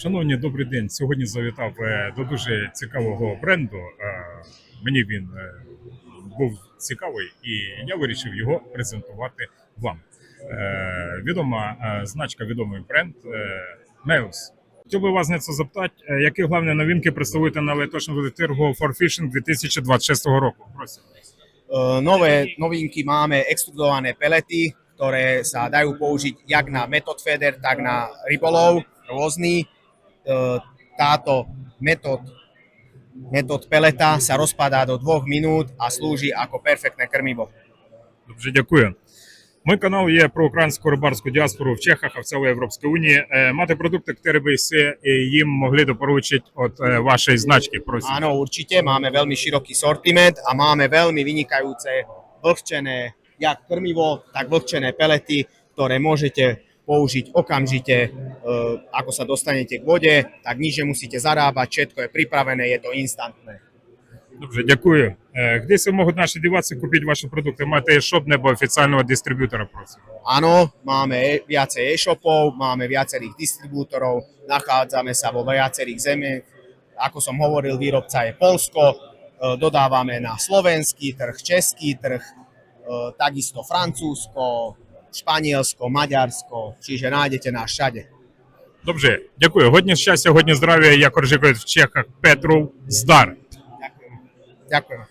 Шановні, добрий день. Сьогодні завітав до дуже цікавого бренду. Мені він був цікавий, і я вирішив його презентувати вам. Відома значка, відомий бренд Meus. Хотів би вас на це запитати, які головні новинки представуєте на летошному тиргу For Fishing 2026 року? Просím. Nové novinky máme extrudované pelety, ktoré sa dajú použiť jak na metód feder, tak na rybolov rôzny. Táto metód peleta sa rozpadá do 2 minút a slúži ako perfektné krmivo. Дуже дякую. Мой канал є про українську рибарську діаспору в Чехах, а в цілій Європейській Унії. Máte produkty, ktoré by ste im mohli doporučiť od vašej značky, prosím? Áno, určite. Máme veľmi široký sortiment a máme veľmi vynikajúce vlhčené jak krmivo, tak vlhčené pelety, ktoré môžete použiť okamžite, ako sa dostanete k vode, tak nič nemusíte zarábať, všetko je pripravené, je to instantné. Добре, дякую. Де се можуть наші диватися купити ваші продукти? Маєте e-shop nebo офіційного дистриб'ютора, prosím? Áno, máme viacej e-shopov, máme viacerých distribútorov, nachádzame sa vo viacerých zemiach. Ako som hovoril, výrobca je Poľsko, dodávame na slovenský trh, český trh, takisto Francúzsko, Španielsko, Maďarsko, čiže nájdete nás všade. Добре, дякую. Годні щастя, годні здрав'я, як кажуть в Чехах, Петров, здар. Ďakujem.